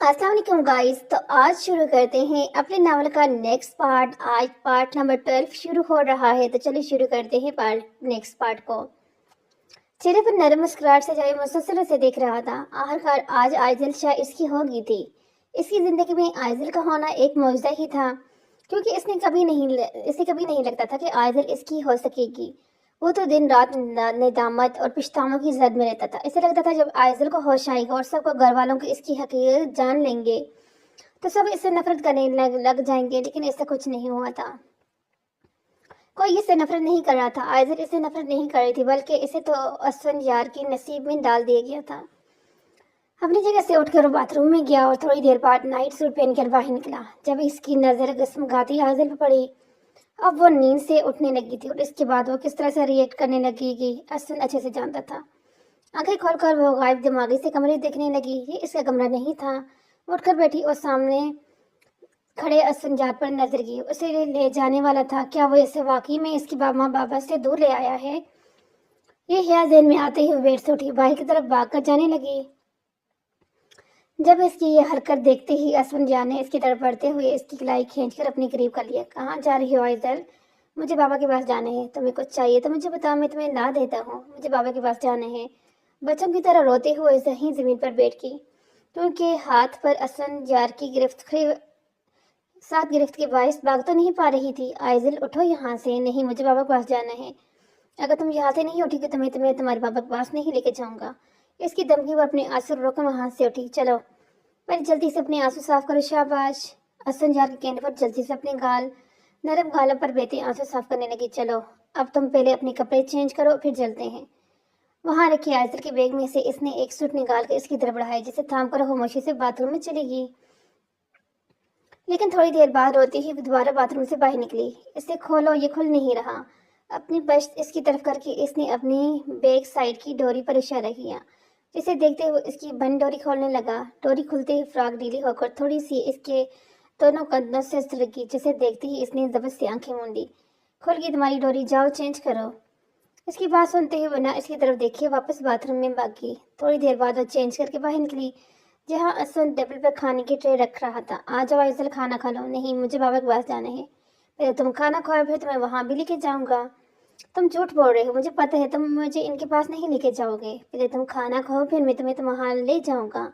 अस्सलाम वालेकुम गाइस। तो आज शुरू करते हैं अपने नावल का नेक्स्ट पार्ट। आज पार्ट नंबर 12 शुरू हो रहा है, तो चलिए शुरू करते हैं नेक्स्ट पार्ट को। चेहरे पर नरम मुस्कुराहट से जाए मुसलसल से देख रहा था। आखिरकार आज आइजल शाह इसकी हो गई थी। इसकी जिंदगी में आइजल का होना एक मौजूदा ही था, क्योंकि इसे कभी नहीं लगता था कि आइजल इसकी हो सकेगी। वो तो दिन रात निदामत और पछतावों की जद में रहता था। इसे लगता था जब आइजल को होश आएगा और सबको घर वालों को इसकी हकीकत जान लेंगे तो सब इससे नफरत करने लग जाएंगे, लेकिन ऐसा कुछ नहीं हुआ था। कोई इससे नफरत नहीं कर रहा था। आइजल इससे नफरत नहीं कर रही थी, बल्कि इसे तो असवन यार की नसीब में डाल दिया गया था। अपनी जगह से उठकर वो बाथरूम में गया और थोड़ी देर बाद नाइट सूट पहनकर बाहर निकला। जब इसकी नजर घसमगाती आइजल पर पड़ी, अब वो नींद से उठने लगी थी और इसके बाद वो किस तरह से रिएक्ट करने लगी कि असवन अच्छे से जानता था। आंखें खोलकर वो गायब दिमागी से कमरे देखने लगी। ये इसका कमरा नहीं था। उठकर बैठी और सामने खड़े असफंजात पर नजर गई। उसे ले जाने वाला था। क्या वो इसे वाकई में इसकी माँ बाबा से दूर ले आया है? ये ख्याल ज़हन में आते ही वो बेड से उठी, बाहर की तरफ भागकर जाने लगी। जब इसकी ये हरकत देखते ही असफंजान ने इसकी तरफ बढ़ते हुए इसकी कलाई खींचकर अपने करीब कर लिया। कहाँ जा रही हो आइजल? मुझे बाबा के पास जाना है। तुम्हें कुछ चाहिए तो मुझे बताओ, मैं तुम्हें ला देता हूँ। मुझे बाबा के पास जाना है। बच्चों की तरह रोते हुए सही जमीन पर बैठ गई, क्योंकि हाथ पर असफंजार की गिरफ्त के बायस भाग तो नहीं पा रही थी। आइजल उठो यहाँ से। नहीं, मुझे बाबा के पास जाना है। अगर तुम यहाँ से नहीं उठेगी तो मैं तुम्हें तुम्हारे बाबा के पास नहीं लेके जाऊंगा। इसकी धमकी पर अपने आंसू रोकर वहां से उठी। चलो पहले जल्दी से अपने आंसू साफ करो। शाबाश। असफंजार के कहने पर जल्दी से अपने नरम गालों पर बहते आंसू साफ करने लगी। चलो अब तुम पहले अपने कपड़े चेंज करो, फिर चलते हैं। वहां रखी आइजल के बैग में से इसने एक सूट निकाल कर इसकी तरफ बढ़ाया, जिसे थाम कर खामोशी से बाथरूम में चली गई। लेकिन थोड़ी देर बाद रोती ही दोबारा बाथरूम से बाहर निकली। इसे खोलो, ये खुल नहीं रहा। अपनी बश्त इसकी तरफ करके इसने अपनी बैग साइड की डोरी पर इशारा किया, जिसे देखते हुए इसकी बंद डोरी खोलने लगा। डोरी खुलते ही फ्रॉक ढीली होकर थोड़ी सी इसके दोनों कंधों से लगी, जिसे देखते ही इसने जबरदस्त से आंखें मूंदी। खुल गई तुम्हारी डोरी, जाओ चेंज करो। इसकी बात सुनते ही वरना इसकी तरफ देखिए वापस बाथरूम में भाग गई। थोड़ी देर बाद वो चेंज करके बाहर निकली, जहाँ असवन टेबल पर खाने की ट्रे रख रहा था। आ जाओ आइजल, खाना खा लो। नहीं, मुझे बाबा के पास जाना है। पहले तुम खाना खाओ, फिर तुम्हें वहां भी लेके जाऊंगा। तुम झूठ बोल रहे हो, मुझे पता है तुम मुझे इनके पास नहीं लेके जाओगे। पहले तुम खाना खाओ, फिर मैं तुम्हें वहां ले जाऊंगा।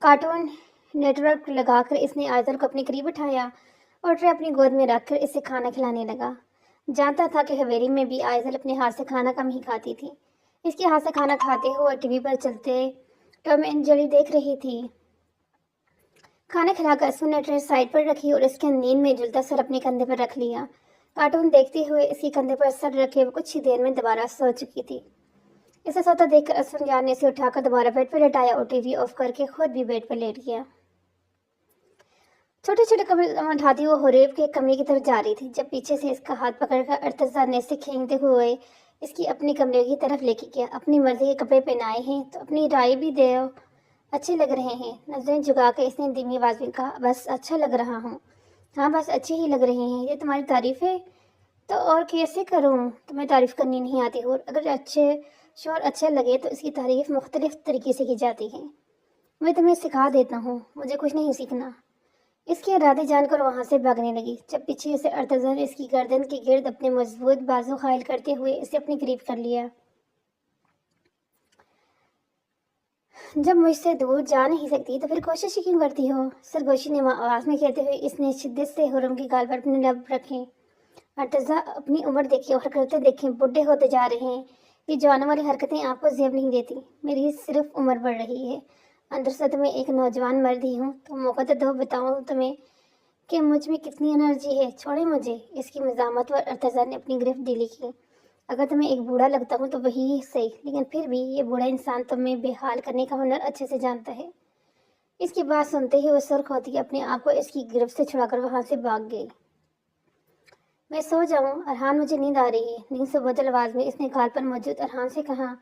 कार्टून नेटवर्क लगाकर इसने आइजल को अपने करीब उठाया और ट्रे अपनी गोद में रखकर इसे खाना खिलाने लगा। जानता था कि हवेली में भी आइजल अपने हाथ से खाना कम ही खाती थी। इसके हाथ से खाना खाते हुए टीवी पर चलते टॉम एंड जेरी देख रही थी। खाना खिलाकर असफन ने ट्रे साइड पर रखी और इसके नींद में झुलता सर अपने कंधे पर रख लिया। कार्टून देखते हुए इसके कंधे पर सर रखे वो कुछ ही देर में दोबारा सो चुकी थी। इसे सोता देखकर असफन जान ने इसे उठाकर दोबारा बेड पर लेटाया और टीवी ऑफ करके खुद भी बेड पर लेट गया। छोटे छोटे कदम उठाती वो हुरैब के कमरे की तरफ जा रही थी, जब पीछे से इसका हाथ पकड़कर अर्तजा ने इसे खींचते हुए इसकी अपने कमरे की तरफ लेके गया। अपनी मर्जी के कपड़े पहनाए हैं तो अपनी राय भी दे, अच्छे लग रहे हैं। नजरें झुकाकर इसने धीमी आवाज में कहा, बस अच्छा लग रहा हूँ। हाँ, बस अच्छे ही लग रहे हैं। ये तुम्हारी तारीफ है तो और कैसे करूँ? तुम्हें तारीफ करनी नहीं आती हो। अगर अच्छे लगे तो इसकी तारीफ मुख्तलिफ तरीके से की जाती है। मैं तुम्हें सिखा देता हूँ, मुझे कुछ नहीं सीखना। इसके इरादे जानकर वहां से भागने लगी, जब पीछे से अर्तजा ने इसकी गर्दन के गिर्द अपने मजबूत बाजू खायल करते हुए इसे अपने करीब कर लिया। जब मुझसे दूर जा नहीं सकती तो फिर कोशिश क्यों करती हो? सरगोशी ने आवाज में कहते हुए इसने शिद्दत से हुरम के गाल पर अपने लब रखे। अर्तजा, अपनी उम्र देखें और हरकतें देखें, बुढ़े होते जा रहे हैं। ये जवानों वाली हरकतें आपको जेब नहीं देती। मेरी सिर्फ उम्र बढ़ रही है। अंदर से तुम्हें एक नौजवान मर्द ही हूँ, तो मौका तो दो, बताऊँ तुम्हें कि मुझ में कितनी एनर्जी है। छोड़े मुझे। इसकी मजामत पर अर्तजा ने अपनी गिरफ्त ढीली की। अगर तुम्हें एक बूढ़ा लगता हूँ तो वही सही, लेकिन फिर भी ये बूढ़ा इंसान तुम्हें बेहाल करने का हुनर अच्छे से जानता है। इसकी बात सुनते ही वो सुर्ख होती अपने आप को इसकी गिरफ्त से छुड़ाकर वहां से भाग गई। मैं सो जाऊं अरहान, मुझे नींद आ रही है। नींद से बदल आवाज में इसने गाल पर मौजूद अरहान से कहा।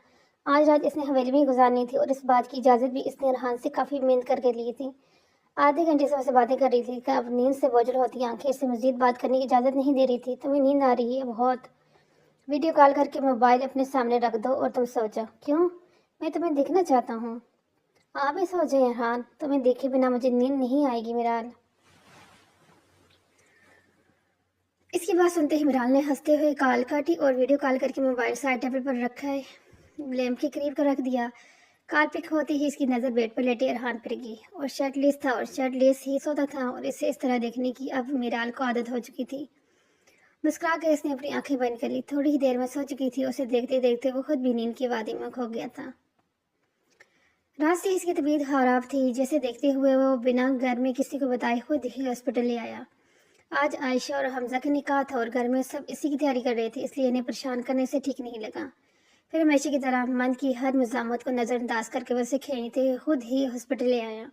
आज रात इसने हवेली में गुजारनी थी और इस बात की इजाजत भी इसने अरहान से काफी मेहनत करके ली थी। आधे घंटे से उससे बातें कर रही थी कि अब नींद से बोझल होती आंखें इससे मजीद बात करने की इजाजत नहीं दे रही थी। तुम्हें नींद आ रही है बहुत? वीडियो कॉल करके मोबाइल अपने सामने रख दो और तुम सो जाओ। क्यों? मैं तुम्हें देखना चाहता हूँ। آپ بھی سو جائیں ارحان، تمہیں دیکھے بنا مجھے نیند نہیں آئے گی میرال۔ اس کی بات سنتے ہی میرال نے ہنستے ہوئے کال کاٹی اور ویڈیو کال کر کے موبائل سائڈ ٹیبل پر رکھا ہے، لیمپ کے قریب رکھ دیا۔ کال پک ہوتے ہی اس کی نظر بیڈ پر لیٹے ارحان پر گئی، اور شرٹ لیس تھا اور شرٹ لیس ہی سوتا تھا، اور اسے اس طرح دیکھنے کی اب میرال کو عادت ہو چکی تھی۔ مسکرا کر اس نے اپنی آنکھیں بند کر لی، تھوڑی ہی دیر میں سو چکی تھی، اسے دیکھتے دیکھتے وہ خود بھی نیند کی وادی میں کھو گیا تھا۔ رات سے اس کی طبیعت خراب تھی، جیسے دیکھتے ہوئے وہ بنا گھر میں کسی کو بتائے خود ہی ہاسپٹل لے آیا۔ آج عائشہ اور حمزہ کا نکاح تھا اور گھر میں سب اسی کی تیاری کر رہے تھے، اس لیے انہیں پریشان کرنے سے ٹھیک نہیں لگا۔ پھر ہمیشہ کی طرح من کی ہر مزاحمت کو نظر انداز کر کے وہ اسے کھینچتے خود ہی ہاسپٹل لے آیا،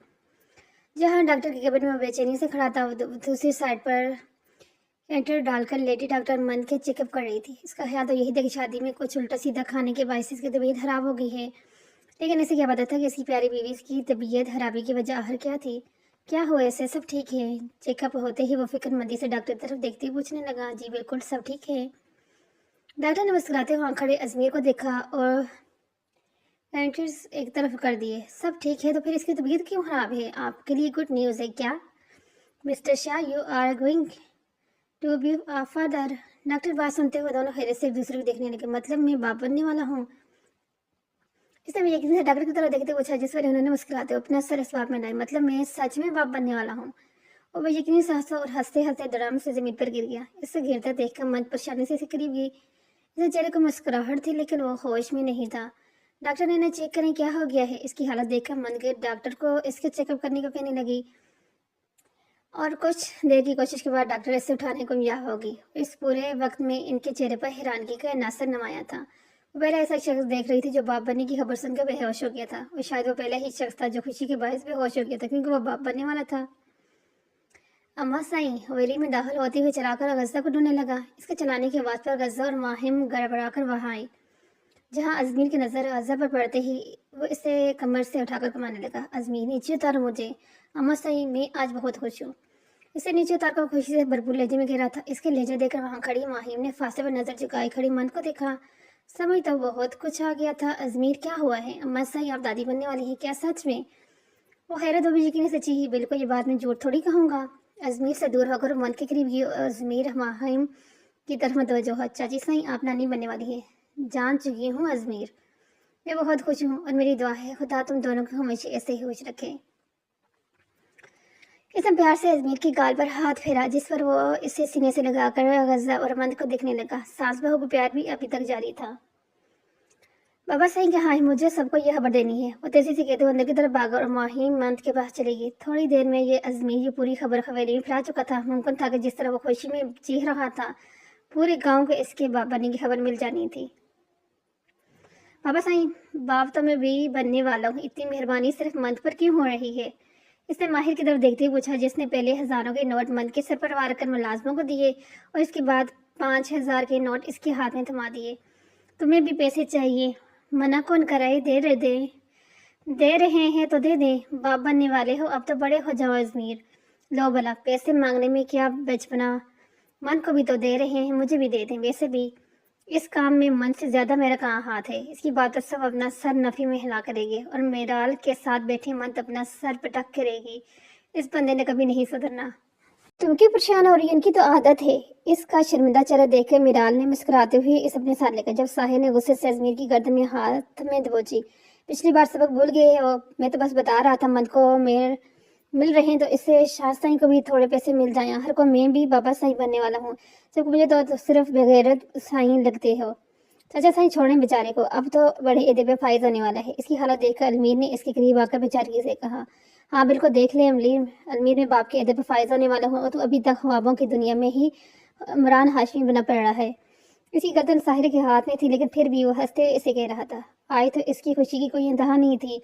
جہاں ڈاکٹر کے کیبن میں بے چینی سے کھڑا تھا۔ دوسری سائڈ پر انٹر ڈال کر لیڈی ڈاکٹر من کے چیک اپ کر رہی تھی۔ اس کا خیال تو یہی تھا کہ شادی میں کچھ الٹا سیدھا کھانے کے باعث اس کی طبیعت خراب ہو گئی ہے، لیکن اسے کیا پتا تھا کہ اس کی پیاری بیوی کی طبیعت خرابی کی وجہ آخر کیا تھی۔ کیا ہوا اسے؟ سب ٹھیک ہے؟ چیک اپ ہوتے ہی وہ فکر مندی سے ڈاکٹر طرف دیکھتے پوچھنے لگا، جی بالکل سب ٹھیک ہے۔ ڈاکٹر نے مسکراتے ہوئے کھڑے ازمیر کو دیکھا اور پینٹرز ایک طرف کر دیے۔ سب ٹھیک ہے تو پھر اس کی طبیعت کیوں خراب ہے؟ آپ کے لیے گڈ نیوز ہے کیا mister Shah, you are going to be father. Doctor بات سنتے ہوئے دونوں حیرت سے ایک دوسرے کو دیکھنے لگے۔ مطلب میں باپ بننے والا ہوں؟ اس نے یقین سے ڈاکٹر کی طرف دیکھتے پوچھا، جس پر انہوں نے مسکراتے ہوئے اپنا سر اسباب میں لایا۔ مطلب میں سچ میں باپ بننے والا ہوں؟ اور وہ یقینی سے ہنسا اور ہنستے ہنستے درام سے زمین پر گر گیا۔ اس سے گرتا دیکھ کر من پریشانی سے اسے قریب گئی۔ اسے چہرے کو مسکراہٹ تھی لیکن وہ ہوش میں نہیں تھا۔ ڈاکٹر نے انہیں چیک کریں کیا ہو گیا ہے۔ اس کی حالت دیکھ کر من کے ڈاکٹر کو اس کے چیک اپ کرنے کو کہنے لگی، اور کچھ دیر کی کوشش کے بعد ڈاکٹر اسے اٹھانے کو میا ہوگی۔ اس پورے وقت میں ان کے چہرے پر حیرانگی کا عناصر نمایاں تھا۔ وہ پہلا ایسا شخص دیکھ رہی تھی جو باپ بننے کی خبر سن کر بے ہوش ہو گیا تھا، اور شاید وہ پہلا ہی شخص تھا جو خوشی کے باعث بے ہوش ہو گیا تھا کیونکہ وہ باپ بننے والا تھا۔ اما سائیں حویلی میں داخل ہوتے ہوئے چلا کر غزہ کو ڈھونڈنے لگا۔ اس کے چلانے کی آواز پر غزہ اور ماہم گڑبڑا کر وہاں آئی، جہاں ازمیر کی نظر غزہ پر پڑتے ہی وہ اسے کمر سے اٹھا کر کمانے لگا۔ ازمیر نیچے اتارو مجھے۔ اما سائیں میں آج بہت خوش ہوں۔ اسے نیچے اتار کر خوشی سے بھرپور لہجے میں گھیرا تھا۔ اس کے لہجہ دیکھ کر وہاں کھڑی ماہیم نے فاصلے پر نظر جھکائے کھڑی من کو دیکھا۔ سمجھ تو بہت کچھ آ گیا تھا۔ ازمیر کیا ہوا ہے؟ اما سائیں آپ دادی بننے والی ہیں کیا سچ میں؟ وہ حیرت و بھی یقین سے چیخی، بالکل یہ بات میں جھوٹ تھوڑی کہوں گا۔ ازمیر سے دور ہو کر من کے قریب گئی اور ازمیر ماہیم کی طرف متوجہ ہوا۔ چاچی سائیں آپ نانی بننے والی ہیں؟ جان چکی ہوں ازمیر، میں بہت خوش ہوں اور میری دعا ہے خدا تم دونوں کو ہمیشہ ایسے ہی خوش رکھے۔ اس نے پیار سے ازمیر کی گال پر ہاتھ پھیرا، جس پر وہ اسے سینے سے لگا کر غزہ اور مند کو دیکھنے لگا۔ ساس بہو کا پیار بھی ابھی تک جاری تھا۔ بابا سائیں کہاں ہے؟ مجھے سب کو یہ خبر دینی ہے۔ وہ تیزی سے کہتے ہوئے اندر کی طرف بھاگا اور ماہیم مند کے پاس چلے گئی۔ تھوڑی دیر میں یہ ازمیر یہ پوری خبر حویلی میں پھیلا چکا تھا۔ ممکن تھا کہ جس طرح وہ خوشی میں چیخ رہا تھا پورے گاؤں کو اس کے باپ بننے کی خبر مل جانی تھی۔ بابا سائیں باپ تو میں بھی بننے والا ہوں، اتنی مہربانی صرف مند پر کیوں ہو رہی ہے؟ اس نے ماہر کی طرف دیکھتے ہوئے پوچھا، جس نے پہلے ہزاروں کے نوٹ مند کے سر پر وار کر ملازموں کو دیے اور اس کے بعد 5000 کے نوٹ اس کے ہاتھ میں تھما دیے۔ تمہیں بھی پیسے چاہیے؟ منع کون کرائے؟ دے رہے ہیں تو دے دیں۔ باپ بننے والے ہو، اب تو بڑے ہو جاؤ ازمیر۔ لو بلا، پیسے مانگنے میں کیا بچپنا، من کو بھی تو دے رہے ہیں، مجھے بھی دے دیں۔ ویسے بھی اس کام میں من سے زیادہ میرا کہاں ہاتھ ہے؟ اس کی بات تو سب اپنا سر نفی میں ہلا کرے گی اور میرال کے ساتھ بیٹھی من اپنا سر پٹک کرے گی۔ اس بندے نے کبھی نہیں سدھرنا۔ تم کی پریشان ہو رہی ہے، ان کی تو عادت ہے۔ اس کا شرمندہ چہرہ دیکھ کر میرال نے مسکراتے ہوئے اس اپنے ساتھ لے کر، جب ساحر نے غصے سے ازمیر کی گردن میں ہاتھ میں دبوچی، پچھلی بار سبق بھول گئے ہو؟ میں تو بس بتا رہا تھا مند کو مل رہے ہیں تو اس سے شاہ سائیں کو بھی تھوڑے پیسے مل جائیں، ہر کو میں بھی بابا سائیں بننے والا ہوں، صرف مجھے تو صرف بغیرت سائیں لگتے ہو۔ چاچا سائیں چھوڑیں بیچارے کو، اب تو بڑے عہدے پہ فائز ہونے والا ہے۔ اس کی حالت دیکھ کر المیر نے اس کے قریب آ کر بیچارگی سے کہا، ہاں بالکل دیکھ لیں المیر میں باپ کے عہدے پہ فائز ہونے والا ہوں تو ابھی تک خوابوں کی دنیا میں ہی عمران ہاشمی بنا پڑ رہا ہے۔ اس کی گردن ساحر کے ہاتھ میں تھی لیکن پھر بھی وہ ہنستے اسے کہہ رہا تھا۔ آج تو اس کی خوشی کی کوئی انتہا نہیں تھی۔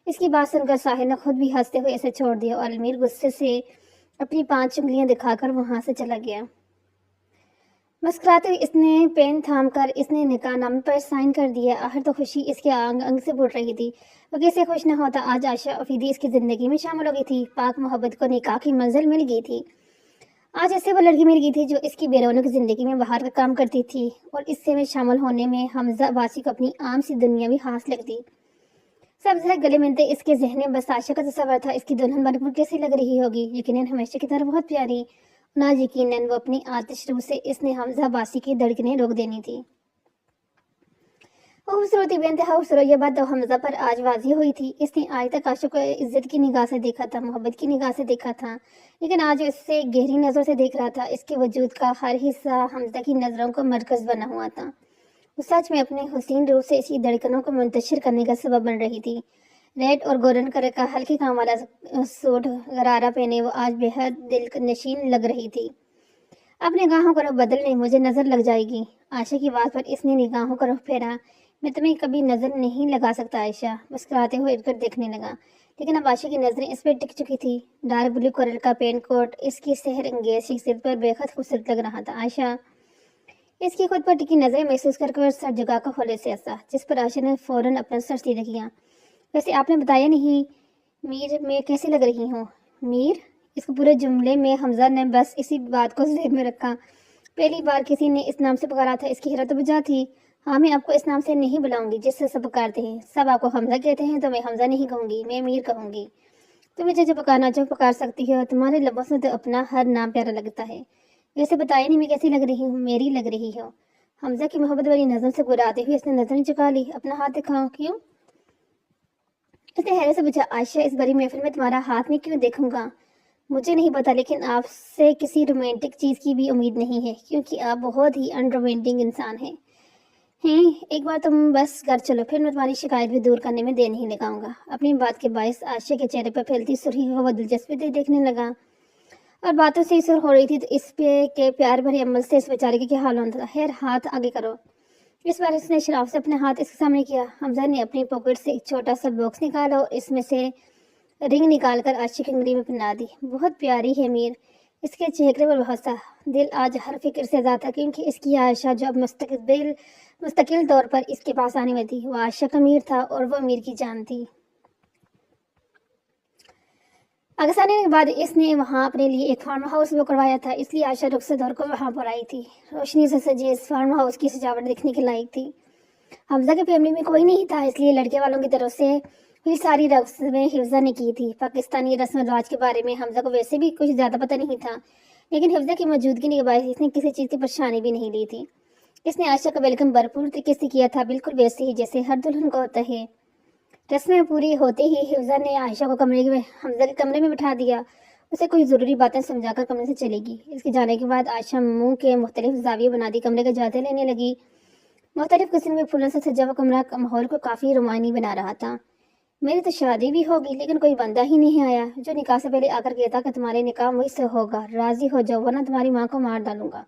اس کی بات سن کر ساحر نے خود بھی ہنستے ہوئے اسے چھوڑ دیا اور المیر غصے سے اپنی 5 انگلیاں دکھا کر وہاں سے چلا گیا۔ مسکراتے ہوئے اس نے پین تھام کر اس نے نکاح نامے پر سائن کر دیا۔ آخر تو خوشی اس کے انگ انگ سے پھوٹ رہی تھی۔ وہ کیسے خوش نہ ہوتا، آج عائشہ افیدی اس کی زندگی میں شامل ہو گئی تھی۔ پاک محبت کو نکاح کی منزل مل گئی تھی۔ آج ایسے وہ لڑکی مل گئی تھی جو اس کی بے رونق زندگی میں باہر کا کام کرتی تھی اور اس سے میں شامل ہونے میں حمزہ عباسی کو اپنی عام سی دنیاوی ہاس لگتی۔ सब जगह गले मिलते इसके जहन में बस आशा का तस्वर था, इसकी दुल्हन बनकर कैसी लग रही होगी, यकीनन हमेशा की तरह बहुत प्यारी। ना यकीनन वो अपनी आतिश रूह से इसने हमजा बासी की धड़कनें रोक देनी थी। खूबसूरती बेइंतहा खूबसूरत, ये बात तो हमजा पर आज वाजी हुई थी। इसने आज तक आशा को इज्जत की निगाह से देखा था, मोहब्बत की निगाह से देखा था, लेकिन आज इससे गहरी नजर से देख रहा था। इसके वजूद का हर हिस्सा हमजा की नजरों का मरकज बना हुआ था। वो सच में अपने हुसीन रूप से इसकी धड़कनों को मुंतशिर करने का सबब बन रही थी। रेड और गोल्डन कलर का हल्के काम वाला सूट गरारा पहने वो आज बेहद दिल नशीन लग रही थी। अब निगाहों का रुख बदल नहीं, मुझे नजर लग जाएगी। आशा की बात पर इसने निगाहों का रुख फेरा। मैं तुम्हें कभी नजर नहीं लगा सकता आयशा, मुस्कुराते हुए इधर देखने लगा। लेकिन अब आशा की नजरें इस पर टिक चुकी थी। डार्क ब्लू कलर का पेंट कोट इसकी सेहर अंगेज शख्सियत पर बेहद खूबसूरत लग रहा था। आयशा इसकी खुद पर टिकी नजरें महसूस कर सर जगह का खोले से ऐसा, जिस पर आशा ने फौरन अपना सर सीधा किया। वैसे आपने बताया नहीं मीर, मैं कैसी लग रही हूँ? मीर? इसको पूरे जुमले में हमजा ने बस इसी बात को ज़हन में रखा। पहली बार किसी ने इस नाम से पुकारा था, इसकी हैरत तो बुझा थी। हाँ, मैं आपको इस नाम से नहीं बुलाऊंगी जिससे सब पुकारते हैं। सब आपको हमजा कहते हैं तो मैं हमजा नहीं कहूँगी, मैं मीर कहूँगी। तुम मुझे जो पुकारना चाहो पुकार सकती हो, तुम्हारे लबों से तो अपना हर नाम प्यारा लगता है। वैसे बताया नहीं मैं कैसी लग रही हूँ? मेरी लग रही हो। हमजा की मोहब्बत वाली नजरों से गुराते हुए इसने नजर झुका ली। अपना हाथ दिखाओ। क्यों? इसने हैरत से पूछा। आयशा, इस बड़ी महफिल में तुम्हारा हाथ में क्यों देखूंगा? मुझे नहीं पता, लेकिन आपसे किसी रोमांटिक चीज की भी उम्मीद नहीं है, क्योंकि आप बहुत ही अनरोमांटिक इंसान हैं। एक बार तुम बस घर चलो, फिर मैं तुम्हारी शिकायत भी दूर करने में देर नहीं लगाऊंगा। अपनी बात के बायस आयशा के चेहरे पर फैलती सुर्खी को वो दिलचस्पी से देखने लगा, और बातों से सुर हो रही थी तो इस पे के प्यार भरे अमल से इस बेचारे के क्या हाल होता था। खैर, हाथ आगे करो। इस बार इसने शराब से अपने हाथ इसके सामने किया। हमजा ने अपनी पॉकेट से एक छोटा सा बॉक्स निकाला और इसमें से रिंग निकालकर आशिक की उंगली में पहना दी। बहुत प्यारी है मीर। इसके चेहरे पर बहुत सा दिल आज हर फिक्र से ज्यादा, क्योंकि इसकी आयशा जो अब मुस्तकिल तौर पर इसके पास आने में थी, वो आयशा का मीर था और वो मीर की जान थी। आगे के बाद इसने वहाँ अपने लिए एक फार्म हाउस बुक करवाया था, इसलिए आयशा रुख से दौड़ को वहाँ पर आई थी। रोशनी से सजे इस फार्म हाउस की सजावट देखने के लायक थी। हमजा के फैमिली में कोई नहीं था, इसलिए लड़के वालों की तरफ से हुई सारी रस्में हिफ्जा ने की थी। पाकिस्तानी रस्म रिवाज के बारे में हमजा को वैसे भी कुछ ज़्यादा पता नहीं था, लेकिन हिफ्जा की मौजूदगी के बायस इसने किसी चीज़ की परेशानी भी नहीं ली थी। इसने आयशा का वेलकम भरपूर तरीके से किया था, बिल्कुल वैसे ही जैसे हर दुल्हन को होता है। रस्में पूरी होते ही हिफ्जा ने आयशा को हमजा के कमरे में बिठा दिया। उसे कुछ ज़रूरी बातें समझाकर कमरे से चलेगी। इसके जाने के बाद आयशा मुंह के मुख्तलिफ जाविये बना दी कमरे के जाते लेने लगी। मुख्तलिफ किस्म के फूलों से सजा हुआ कमरा माहौल को काफ़ी रोमानी बना रहा था। मेरी तो शादी भी होगी, लेकिन कोई बंदा ही नहीं आया जो निकाह से पहले आकर कहता कि तुम्हारे निकाह मुझसे होगा, राजी हो जाओ वरना तुम्हारी माँ को मार डालूंगा।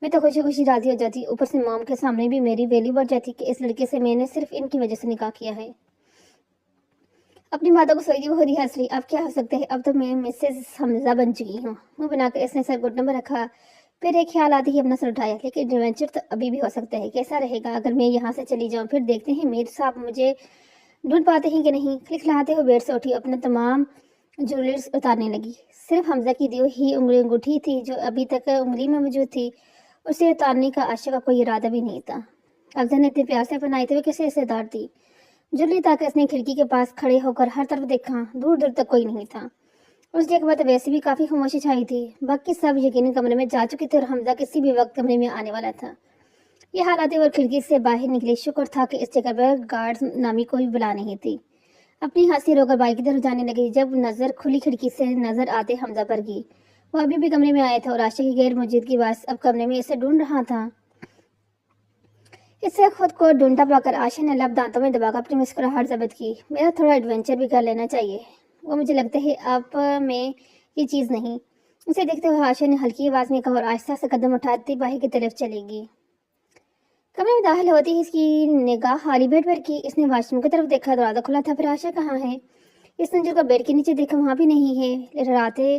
मैं तो खुशी खुशी राजी हो जाती, ऊपर से मॉम के सामने भी मेरी वैल्यू बढ़ जाती कि इस लड़के से मैंने सिर्फ इनकी वजह से निकाह किया है। अपनी बातों को सोई वो हंस रही। अब क्या हो सकता है, अब तो मैं मिसेज हमजा बन चुकी हूँ। मुँह बनाकर इसने सर घुटने पर रखा, फिर एक ख्याल आते ही अपना सर उठाया। लेकिन एडवेंचर तो अभी भी हो सकता है। कैसा रहेगा अगर मैं यहाँ से चली जाऊँ? फिर देखते हैं मीर साहब मुझे ढूंढ पाते हैं कि नहीं। खिलखिलाते हुए बेड से उठी, अपने तमाम ज्वेलरीज उतारने लगी। सिर्फ हमजा की दी हुई अंगूठी थी जो अभी तक उंगली में मौजूद थी, उसे उतारने का आशा का कोई इरादा भी नहीं था। अफजल ने इतने प्यार से अपनाई थे कैसे इसे उतार दी। ज्वेलरी ताकि इसने खिड़की के पास खड़े होकर हर तरफ देखा, दूर दूर तक कोई नहीं था। उस जगह पर वैसे भी काफी खामोशी छाई थी। बाकी सब यकीनन कमरे में जा चुके थे और हमजा किसी भी वक्त कमरे में आने वाला था। ये हाल आते और खिड़की से बाहर निकले। शुक्र था कि इस जगह पर गार्ड नामी कोई बुला नहीं थी। अपनी हंसी रोकर बाइक की तरफ जाने लगी जब नजर खुली खिड़की से नजर आते हमजा पर गई। वो अभी भी कमरे में आया था और आशा की गैर मौजूदगी बस अब कमरे में इसे ढूंढ रहा था। इससे खुद को ढूंढता पाकर आशा ने लब दांतों में दबाकर अपनी मुस्कुराहट जब्त की। मेरा थोड़ा एडवेंचर भी कर लेना चाहिए, वो मुझे लगता है आप में ये चीज़ नहीं। उसे देखते हुए आशा ने हल्की आवाज़ में कहा और आहिस्ता से कदम उठाती बाहर की तरफ चलेगी। कमरे में दाखिल होती ही इसकी निगाह खाली बेड पर की। इसने वॉशरूम की तरफ देखा, दरवाजा खुला था। फिर आशा कहाँ है? इसने जो बेड के नीचे देखा वहाँ भी नहीं है। राते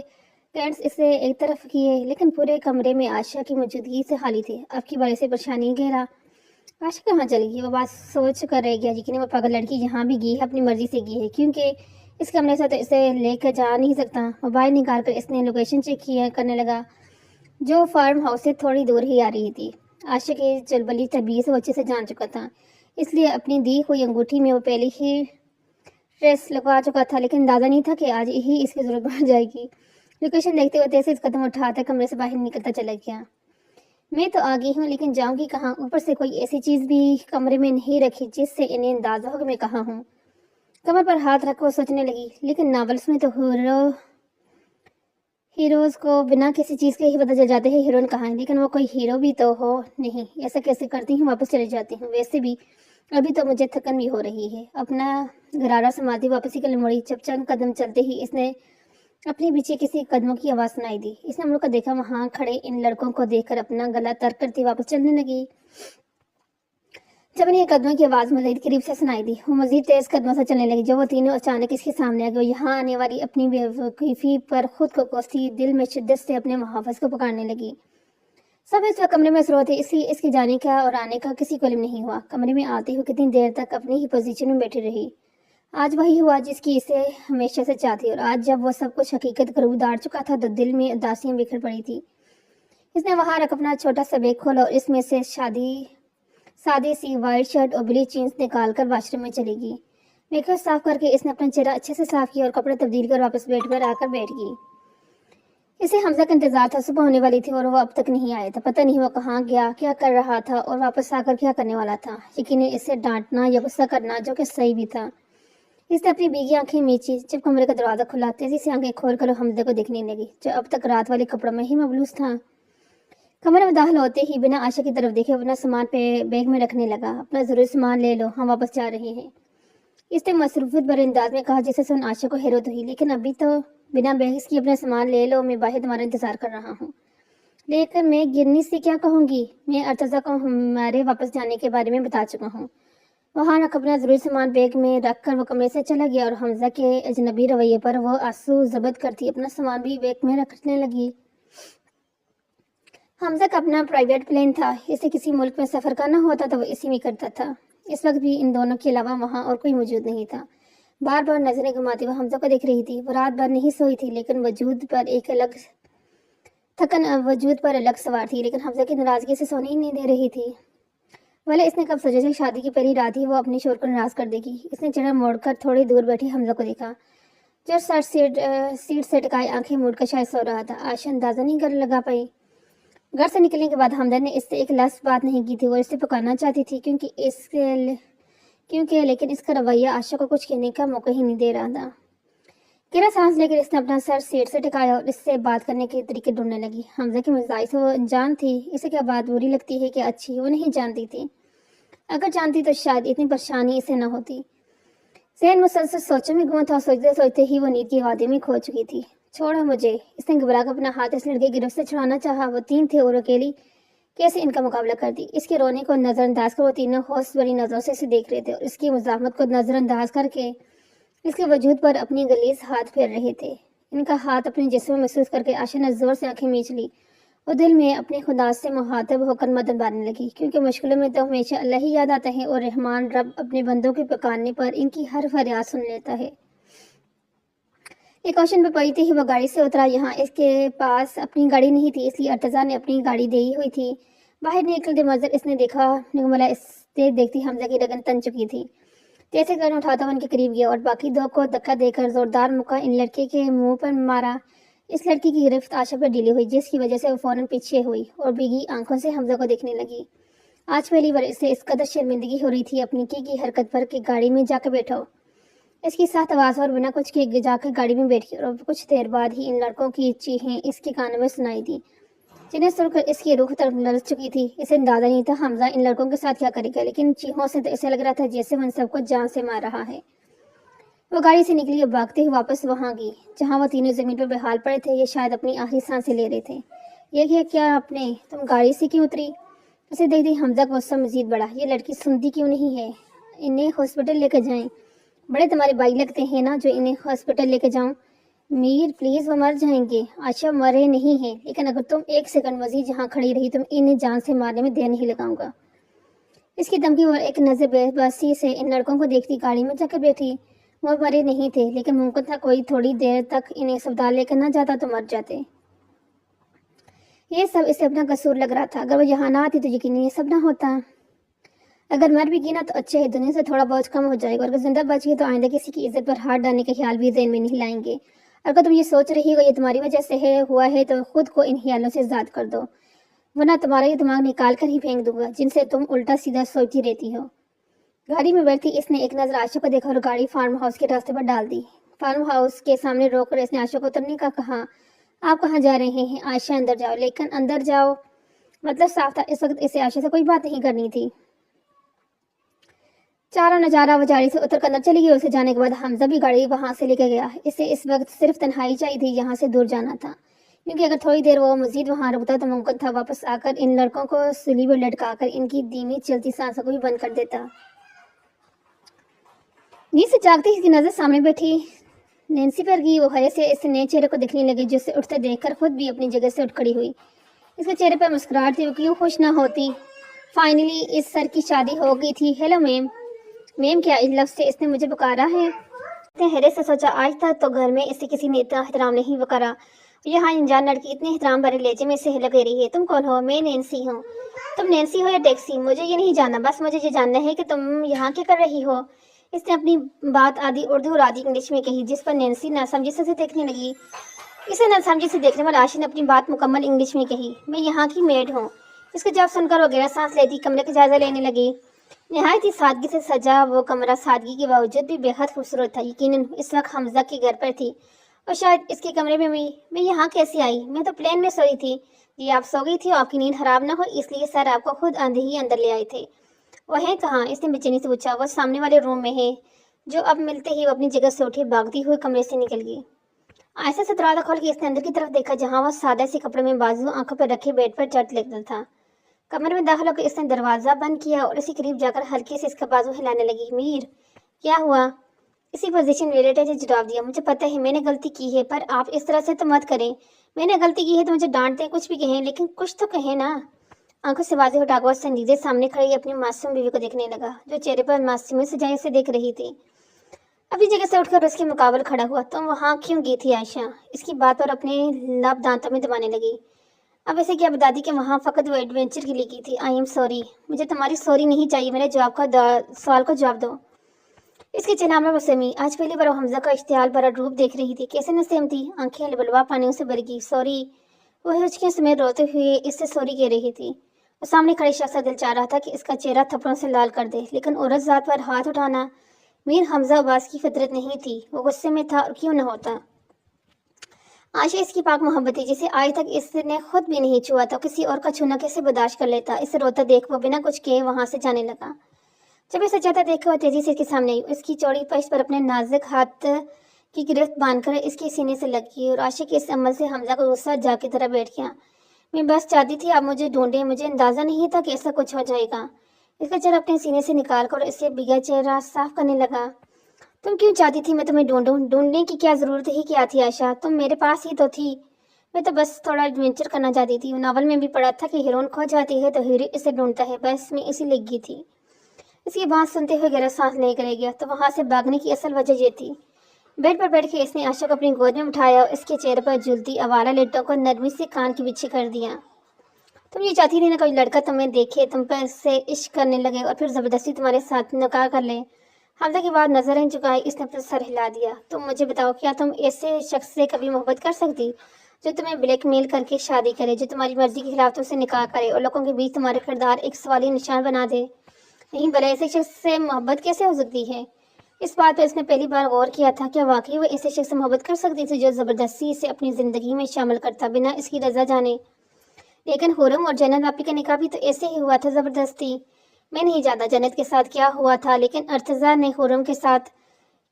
पेंट्स इसे एक तरफ किए, लेकिन पूरे कमरे में आशा की मौजूदगी से खाली थे। अब की बार से परेशानी गहरा। आशा कहाँ चली गई? वो बात सोच कर रह गया कि वो पागल लड़की यहाँ भी गई है, अपनी मर्जी से गई है, क्योंकि इस कमरे से तो इसे लेकर जा नहीं सकता। मोबाइल निकाल कर इसने लोकेशन चेक किया करने लगा जो फार्म हाउस से थोड़ी दूर ही आ रही थी। आशा की चलबली तबीयत वो अच्छे से जान चुका था, इसलिए अपनी दी हुई अंगूठी में वो पहले ही ड्रेस लगवा चुका था, लेकिन अंदाजा नहीं था कि आज ही इसकी जरूरत पड़ जाएगी। लोकेशन देखते हुए तेज कदम उठाकर कमरे से बाहर निकलता चला गया। मैं तो आ गई हूँ, लेकिन जाऊंगी कहाँ? ऊपर से कोई ऐसी चीज भी कमरे में नहीं रखी जिससे इन्हें अंदाजा हो कि मैं कहाँ हूँ। कमर पर हाथ रख वो सोचने लगी, लेकिन नॉवेल्स में तो हीरोज को बिना किसी चीज के ही पता चल जाते हैं हीरोइन कहाँ है, लेकिन वो कोई हीरो भी तो हो नहीं। ऐसा कैसे करती हूँ? वापस चले जाती हूँ। वैसे भी अभी तो मुझे थकन भी हो रही है। अपना गरारा संभालती वापस ही के लिए मुड़ी। जब चंद कदम चलते ही इसने अपने पीछे किसी कदमों की आवाज सुनाई दी। इसने मुड़कर देखा, वहां खड़े इन लड़कों को देखकर अपना गला तर्क करती वापस चलने लगी। जब उन्हें कदमों की आवाज मजीद करीब से सुनाई दी, वो मजीद तेज कदमों से चलने लगी। जब वो तीनों अचानक इसके सामने आ गए, यहाँ आने वाली अपनी बेवकूफी पर खुद को कोसती, दिल में शिद्दत से अपने मुहावज को पुकारने लगी। सब इस वक्त कमरे में मसरूफ थे, इसलिए इसके जाने का और आने का किसी को इल्म नहीं हुआ। कमरे में आते हुए कितनी देर तक अपनी ही पोजीशन में बैठी रही। आज वही हुआ जिसकी इसे हमेशा से चाहती, और आज जब वो सब कुछ हकीकत करीब उतार चुका था तो दिल में उदासियां बिखर पड़ी थी। इसने वहां रख अपना छोटा सा बैग खोला और इसमें से सादी सी वाइट शर्ट और ब्लू जीन्स निकाल कर वॉशरूम में चली गई। मेकअप साफ करके इसने अपना चेहरा अच्छे से साफ किया और कपड़े तब्दील कर वापस बेड पर आकर बैठ गई। इसे हमजा का इंतजार था। सुबह होने वाली थी और वो अब तक नहीं आया था। पता नहीं वो कहाँ गया, क्या कर रहा था और वापस आकर क्या करने वाला था। यकीनन इसे डांटना या गुस्सा करना, जो कि सही भी था। इसने अपनी भीगी आंखें मींची। जब कमरे का दरवाजा खुला, तेजी से आंखें खोलकर हमजा को देखने लगी, जो अब तक रात वाले कपड़ों में ही मबलूस था। कमरे में दाखिल होते ही बिना आशा की तरफ देखे अपना सामान पे बैग में रखने लगा। अपना जरूरी सामान ले लो, हम वापस जा रहे हैं। इसने मसरूफियत भरे अंदाज में कहा, जिससे सुन आशा को हैरत हुई। लेकिन अभी तो बिना बहस की अपना सामान ले लो, मैं बाहर तुम्हारा इंतजार कर रहा हूँ। लेकिन मैं गिरनी से क्या कहूँगी? मैं अर्तजा को हमारे वापस जाने के बारे में बता चुका हूँ। वहां रख अपना जरूरी सामान बैग में रख कर वो कमरे से चला गया और हमजा के अजनबी रवैये पर वो आंसू जबत करती अपना सामान भी बैग में रखने लगी। हमजा का अपना प्राइवेट प्लेन था। इसे किसी मुल्क में सफर करना होता तो वो इसी में करता था। इस वक्त भी इन दोनों के अलावा वहां और कोई मौजूद नहीं था। बार बार नजरें घुमाती वो हमजा को देख रही थी। वो रात भर नहीं सोई थी, लेकिन वजूद पर अलग सवार थी। लेकिन हमजा की नाराजगी से सोने ही नहीं दे रही थी। भले इसने कब सोचा था शादी की पहली रात ही वो अपने शोर को नाराज कर देगी। इसने चेहरा मोड़कर थोड़ी दूर बैठी हमजा को देखा, जो सीट से टिकाई आंखें मूंदकर शायद सो रहा था। आशा अंदाजा नहीं कर लगा पाई। घर से निकलने के बाद हमदर्द ने इससे एक लफ्ज़ बात नहीं की थी। वो इससे पुकारना चाहती थी लेकिन इसका रवैया आशा को कुछ कहने का मौका ही नहीं दे रहा था। गहरा सांस लेकर इसने अपना सर सीट से टिकाया और इससे बात करने के तरीके ढूंढने लगी। हमजा की मिजाज से वो अनजान थी। इसे क्या बात बुरी लगती है कि अच्छी, वो नहीं जानती थी। अगर जानती तो शायद इतनी परेशानी इसे न होती। जहन मुसलसल सोचों में गुम था। सोचते सोचते ही वो नींद की वादी में खो चुकी थी। छोड़ो मुझे, इसने घबरा कर अपना हाथ इस लड़के की गिरफ्त से छुड़ाना चाहा। वो तीन थे और अकेली कैसे इनका मुकाबला कर दी। इसके रोने को नजरअंदाज कर वो तीनों हौस बड़ी नजरों से इसे देख रहे थे और इसकी मुजाहमत को नजरअंदाज करके इसके वजूद पर अपनी गलीज हाथ फेर रहे थे। इनका हाथ अपने जिस्म में महसूस करके आशा ने जोर से आंखें मींच ली और दिल में अपने खुदा से मुहातब होकर मदद मारने लगी, क्योंकि मुश्किलों में तो हमेशा अल्लाह ही याद आता है और रहमान रब अपने बंदों के पुकारने पर इनकी हर फरियाद सुन लेता है। एक ऑप्शन पर पड़ी थी, वो गाड़ी से उतरा। यहाँ इसके पास अपनी गाड़ी नहीं थी, इसलिए अर्तजा ने अपनी गाड़ी दी हुई थी। बाहर निकलते मंजर इसने देखा, निगमला इससे देखती हमजा की लगन तन चुकी थी। जैसे कदम उठाता हुआ उनके करीब गया और बाकी दो को धक्का देकर जोरदार मुक्का इन लड़के के मुंह पर मारा। इस लड़की की गिरफ्त आशा पर ढीली हुई, जिसकी वजह से वो फौरन पीछे हुई और भीगी आंखों से हमजा को देखने लगी। आज पहली बार इसे इस कदर शर्मिंदगी हो रही थी अपनी की हरकत पर कि गाड़ी में जाकर बैठो। इसकी साथ आवाज और बिना कुछ के जाकर गाड़ी में बैठ गई और कुछ देर बाद ही इन लड़कों की चीखें इसके कानों में सुनाई दी, जिन्हें सुनकर इसकी रूह तरफ ललच चुकी थी। इसे अंदाजा नहीं था हमजा इन लड़कों के साथ क्या करेगा, लेकिन चीखों से तो ऐसा लग रहा था जैसे वो इन सबको जान से मार रहा है। वो गाड़ी से निकली और भागते हुए वापस वहां गई जहां वो तीनों जमीन पर बेहाल पड़े थे। ये शायद अपनी आखिरी सांसें ले रहे थे। ये क्या आपने, तुम गाड़ी से क्यों उतरी? उसे देखते हमजा का गुस्सा मजीद बढ़ा। ये लड़की सुनती क्यों नहीं है? इन्हें हॉस्पिटल लेकर जाएं। बड़े तुम्हारे भाई लगते हैं ना जो इन्हें हॉस्पिटल लेकर जाऊं। मीर प्लीज, वो मर जाएंगे। आशा मरे नहीं है, लेकिन अगर तुम एक सेकंड मजीद जहाँ खड़ी रही तो इन्हें जान से मारने में देर नहीं लगाऊंगा। इसकी धमकी और एक नजर बेबसी से इन लड़कों को देखती गाड़ी में जाकर बैठी। वो मरे नहीं थे, लेकिन मुमकिन था कोई थोड़ी देर तक इन्हें अस्पताल लेकर ना जाता तो मर जाते। ये सब इसे अपना कसूर लग रहा था। अगर वो यहाँ ना आती तो यकीन ये सब ना होता। अगर मर भी गई ना तो अच्छे है, दुनिया से थोड़ा बहुत कम हो जाएगा, और अगर जिंदा बच गई तो आइंदा किसी की इज्जत पर हाथ डालने का ख्याल भी ज़हन में नहीं लाएंगे। और अगर तुम ये सोच रही हो ये तुम्हारी वजह से है हुआ है तो खुद को इन ख्यालों से आज़ाद कर दो, वरना तुम्हारा ये दिमाग निकाल कर ही फेंक दूंगा जिनसे तुम उल्टा सीधा सोचती रहती हो। गाड़ी में बैठी इसने एक नज़र आशा को देखा और गाड़ी फार्म हाउस के रास्ते पर डाल दी। फार्म हाउस के सामने रोककर इसने आशा को उतरने का कहा। आप कहाँ जा रहे हैं? आशा अंदर जाओ। लेकिन अंदर जाओ मतलब साफ था इस वक्त इसे आशा से कोई बात नहीं करनी थी। चारों नजारा वो गाड़ी से उतर कर अंदर चली गई। उसे जाने के बाद हमजा भी गाड़ी वहां से लेकर गया। इसे इस वक्त सिर्फ तन्हाई चाहिए थी, यहाँ से दूर जाना था, क्योंकि अगर थोड़ी देर वो मजीद वहां रुकता तो मुमकिन था वापस आकर इन लड़कों को सूली पर लटकाकर इनकी धीमी चलती सांसों को भी बंद कर देता। नींद से जागते ही इसकी नजर सामने बैठी नैन्सी पर गई। वो हरे से इस नए चेहरे को दिखने लगी जिससे उठते देखकर खुद भी अपनी जगह से उठ खड़ी हुई। इसके चेहरे पर मुस्कुराहट थी, वो क्यों खुश ना होती। फाइनली इस सर की शादी हो गई थी। Hello ma'am. मैम क्या इस लफ्ज़ से इसने मुझे पुकारा है? इसने हैरत से सोचा आज तक तो घर में इसे किसी ने इतना एहतराम नहीं पुकारा, यहाँ अनजान लड़की इतने एहतराम भरे लहजे में इसे लग रही है। तुम कौन हो? मैं नैन्सी हूँ। तुम नैन्सी हो या टैक्सी? मुझे ये नहीं जानना, बस मुझे ये जानना है कि तुम यहाँ क्या कर रही हो। इसने अपनी बात आधी उर्दू और आधी इंग्लिश में कही, जिस पर नैन्सी नासमझी से देखने लगी। इसे नासमझी से देखने वाले आशी ने अपनी बात मुकम्मल इंग्लिश में कही, मैं यहाँ की मेड हूँ। इसके जवाब सुनकर वो गहरा सांस लेती कमरे का जायजा लेने लगी। निहायत ही सादगी से सजा वो कमरा सादगी के बावजूद भी बेहद खूबसूरत था। यकीनन इस वक्त हमजा के घर पर थी और शायद इसके कमरे में मैं यहाँ कैसे आई? मैं तो प्लेन में सोई थी। जी आप सो गई थी और आपकी नींद खराब ना हो इसलिए सर आपको खुद आंधे ही अंदर ले आए थे। वो है कहाँ? इसने बेचैनी से पूछा। वो सामने वाले रूम में है। जो अब मिलते ही वो अपनी जगह से उठी भागती हुई कमरे से निकल गई। ऐसा से दरवाजा खोल के इसने अंदर की तरफ देखा जहाँ वह सादा से कपड़े में बाजू आंखों पर रखे बेड पर चट लगता था। कमरे में दाखिल होकर इसने दरवाजा बंद किया और इसी करीब जाकर हल्के से इसका बाजू हिलाने लगी। मीर क्या हुआ? इसी पोजीशन में लेटे जवाब दिया, मुझे पता है मैंने गलती की है पर आप इस तरह से तो मत करें। मैंने गलती की है तो मुझे डांट दें, कुछ भी कहें लेकिन कुछ तो कहें ना। आंखों से बातें उठाकर संजीदे सामने खड़ी अपनी मासूम बीवी को देखने लगा जो चेहरे पर मासूमी सजाई से देख रही थी। अपनी जगह से उठकर उसके मुकाबले खड़ा हुआ। तुम वहाँ क्यों गई थी आयशा? इसकी बात और अपने लब दांतों में दबाने लगी। अब ऐसे क्या बता दी कि वहाँ फकत वो एडवेंचर के लिए की थी। I am sorry. मुझे तुम्हारी सॉरी नहीं चाहिए, मेरे जवाब का सवाल को जवाब दो। इसके चनामा वसमी आज पहली बार हमजा का इश्तियाल भरा रूप देख रही थी। कैसे नसीम थी, आंखें लबलबा पानी से भर गई। सॉरी। वह हिचकियों समेत रोते हुए इससे सॉरी कह रही थी। वो सामने खड़े शख्स का दिल चाह रहा था कि इसका चेहरा थप्पड़ों से लाल कर दे, लेकिन औरत जात पर हाथ उठाना मीर हमजा अब्बास की फितरत नहीं थी। वो गुस्से में था और क्यों न होता। आशा इसकी पाक मोहब्बत थी जिसे आज तक इसने खुद भी नहीं छुआ था, किसी और का छूना कैसे बर्दाश्त कर लेता। इसे रोता देख वो बिना कुछ कहे वहां से जाने लगा। जब इसे जाता देखा वो तेजी से इसके सामने आई। इसकी चौड़ी पश्त पर अपने नाजुक हाथ की गिरफ्त बांधकर इसके सीने से लगी और आशा के इस अमल से हमजा को गुस्सा जा की तरह बैठ गया। मैं बस चाहती थी आप मुझे ढूंढें, मुझे अंदाजा नहीं था कि ऐसा कुछ हो जाएगा। इसका चेहरा अपने सीने से निकाल कर इसे बिगा चेहरा साफ करने लगा। तुम क्यों चाहती थी मैं तुम्हें ढूंढूं? ढूंढने की क्या जरूरत ही क्या थी आशा? तुम मेरे पास ही तो थी। मैं तो बस थोड़ा एडवेंचर करना चाहती थी। नावल में भी पढ़ा था कि हीरोइन खो जाती है तो हीरो इसे ढूंढता है, बस मैं इसी लग गई थी। इसकी बात सुनते हुए गहरा सांस लेकर रह गया। तो वहां से भागने की असल वजह ये थी। बेड पर बैठ के इसने आशा को अपनी गोद में उठाया और इसके चेहरे पर झूलती आवारा लेटों को नरमी से कान के पीछे कर दिया। तुम ये चाहती थी ना कोई लड़का तुम्हें देखे, तुम पर से इश्क करने लगे और फिर जबरदस्ती तुम्हारे साथ निकाह कर ले। हमजा के बाद नजरें झुकाई इसने अपना सर हिला दिया। तुम मुझे बताओ क्या तुम ऐसे शख्स से कभी मोहब्बत कर सकती जो तुम्हें ब्लैकमेल करके शादी करे, जो तुम्हारी मर्जी के खिलाफ तुमसे निकाह करे और लोगों के बीच तुम्हारे किरदार एक सवाली निशान बना दे? नहीं भला ऐसे शख्स से मोहब्बत कैसे हो सकती है? इस बात पर इसने पहली बार गौर किया था कि वाकई वो ऐसे शख्स से मोहब्बत कर सकती थी जो ज़बरदस्ती इसे अपनी ज़िंदगी में शामिल करता बिना इसकी रजा जाने। लेकिन हुरम और जन्नत आपी का निकाह भी तो ऐसे ही हुआ था, ज़बरदस्ती। मैं नहीं जानता जन्नत के साथ क्या हुआ था, लेकिन अर्तजा ने हुरम के साथ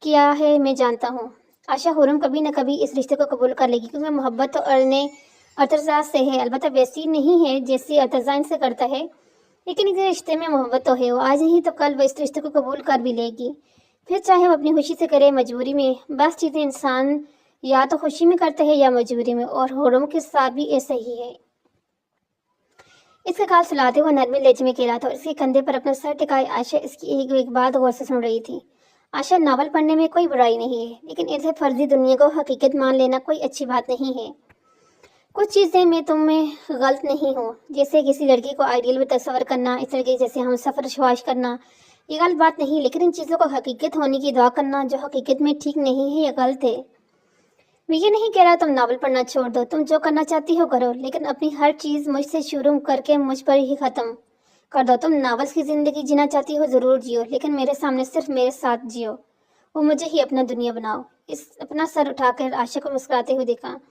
किया है मैं जानता हूँ। आशा हुरम कभी न कभी इस रिश्ते को कबूल कर लेगी क्योंकि मोहब्बत तो अरने अर्तजा से है, अलबत्ता वैसी नहीं है जैसी अर्तजा इनसे करता है। लेकिन इस रिश्ते में मोहब्बत तो है, वो आज ही तो कल वो इस रिश्ते को कबूल कर भी लेगी, फिर चाहे वो अपनी खुशी से करे मजबूरी में। बस चीज़ें इंसान या तो खुशी में करता है या मजबूरी में, और हुरम के साथ भी ऐसा ही है। इसका गाल सुलाते हुए नरमी लहजे में कह रहा था और इसके कंधे पर अपना सर टिकाए आशा इसकी एक बात गौर से सुन रही थी। आशा, नावल पढ़ने में कोई बुराई नहीं है, लेकिन ऐसे फर्जी दुनिया को हकीकत मान लेना कोई अच्छी बात नहीं है। कुछ चीज़ें मैं तुम में गलत नहीं हूँ, जैसे किसी लड़की को आइडियल में तस्वर करना, इस तरीके जैसे हम सफ़र ख्वाहिश करना, ये गलत बात नहीं, लेकिन इन चीज़ों को हकीकत होने की दुआ करना जो हकीकत में ठीक नहीं है, ये गलत है। मैं ये नहीं कह रहा तुम नावल पढ़ना छोड़ दो, तुम जो करना चाहती हो करो, लेकिन अपनी हर चीज़ मुझसे शुरू करके मुझ पर ही ख़त्म कर दो। तुम नावल्स की ज़िंदगी जीना चाहती हो, ज़रूर जियो, लेकिन मेरे सामने सिर्फ मेरे साथ जियो। वो मुझे ही अपना दुनिया बनाओ। इस अपना सर उठाकर आशा को मुस्कुराते हुए देखा।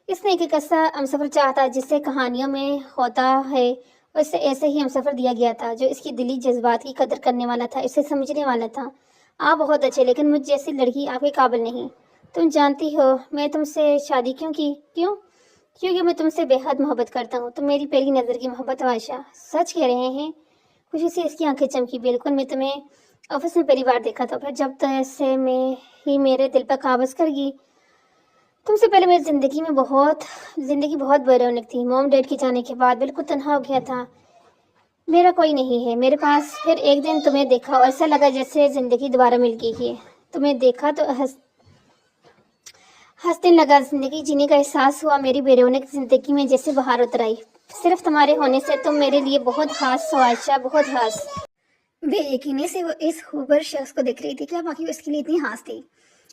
इसने एक ऐसा हमसफ़र चाहा था जिससे कहानियों में होता है, वैसे ऐसे ही हमसफ़र दिया गया था जो इसकी दिली जज्बात की कदर करने वाला था, इसे समझने वाला था। आप बहुत अच्छे, लेकिन मुझ जैसी लड़की आपके काबिल नहीं। तुम जानती हो मैं तुमसे शादी क्यों की? क्यों? क्योंकि मैं तुमसे बेहद मोहब्बत करता हूँ। तुम मेरी पहली नज़र की मोहब्बत हो आयशा। सच कह रहे हैं? खुशी से इसकी आंखें चमकी। बिल्कुल, मैं तुम्हें ऑफिस में पहली बार देखा था, फिर जब से मैं ही मेरे दिल पर काबज़ कर गई। तुमसे पहले मेरी ज़िंदगी बहुत बेरौनक थी। मॉम डैड के जाने के बाद बिल्कुल तन्हा हो गया था। मेरा कोई नहीं है मेरे पास। फिर एक दिन तुम्हें देखा और ऐसा लगा जैसे ज़िंदगी दोबारा मिल गई है। तुम्हें देखा तो हंसने लगा। जिंदगी जीने का एहसास हुआ। मेरी बेरौनक जिंदगी में जैसे बाहर उतर आई। सिर्फ तुम्हारे होने से तुम मेरे लिए बहुत खास हो आयशा, बहुत खास। बेयकीनी से वो इस खूबर शख्स को देख रही थी। क्या बाकी उसके लिए इतनी खास थी?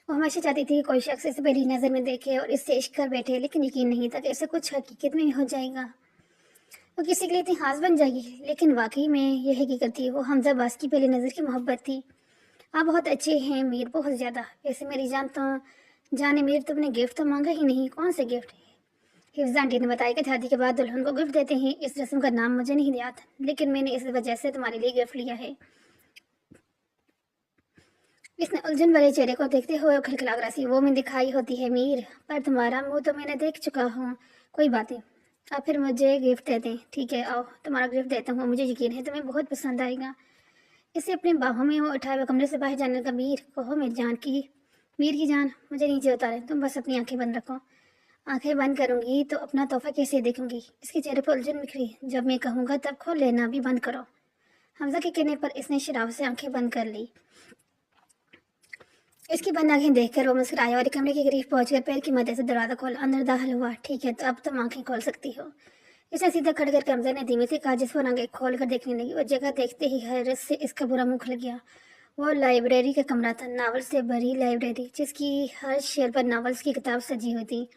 वो हमेशा चाहती थी कोई शख्स इसे पहली नज़र में देखे और इससे इश्क कर बैठे, लेकिन यकीन नहीं था कि ऐसा कुछ हकीकत में हो जाएगा। वो किसी के लिए इतनी खास बन जाएगी। लेकिन वाकई में यह हकीकत थी। वो हमजा अब्बास की पहली नज़र की मोहब्बत थी। आप बहुत अच्छे हैं मीर, बहुत ज़्यादा। वैसे मेरी जान तो जाने मीर, तुमने गिफ्ट तो मांगा ही नहीं। कौन सा गिफ्ट? हिफ्ज़ आंटी ने बताया कि शादी के बाद दुल्हन को गिफ्ट देते हैं। इस रस्म का नाम मुझे नहीं याद, लेकिन मैंने इस वजह से तुम्हारे लिए गिफ्ट लिया है। इसने उलझन भरे चेहरे को देखते हुए खिलखिला कर हंसी। वो मैं दिखाई होती है मीर, पर तुम्हारा मुंह तो मैंने देख चुका हूँ। कोई बात नहीं, आप फिर मुझे गिफ्ट देते हैं। ठीक है, आओ तुम्हारा गिफ्ट देता हूँ। मुझे यकीन है तुम्हें बहुत पसंद आएगा। इसे अपने बाहों में वो उठाए हुए कमरे से बाहर जाने का। मीर, कहो मेरी जान की, मीर की जान, मुझे नीचे उतारे। तुम बस अपनी आंखें बंद रखो। आंखें बंद करूंगी तो अपना तोहफा कैसे देखूंगी? इसके चेहरे पर उलझन बिखरी। जब मैं कहूंगा तब खोल लेना, भी बंद करो। हमजा के कहने पर इसने शराब से आंखें बंद कर ली। इसकी बंद आंखें देखकर वो मुस्कुराया और कमरे के करीब पहुंचकर पैर की मदद से दरवाजा खोल अंदर दाखिल हुआ। ठीक है, तो अब तुम आंखें खोल सकती हो। इसे सीधा खड़ कर हमजा ने धीमे से कहा, जिस पर आंखें खोल कर देखने लगी। वो जगह देखते ही हैरत से इसका बुरा मुंह खुल गया। वो लाइब्रेरी का कमरा था, नावल से भरी लाइब्रेरी, जिसकी हर शेल्फ पर नावल्स की किताब सजी हुई थी।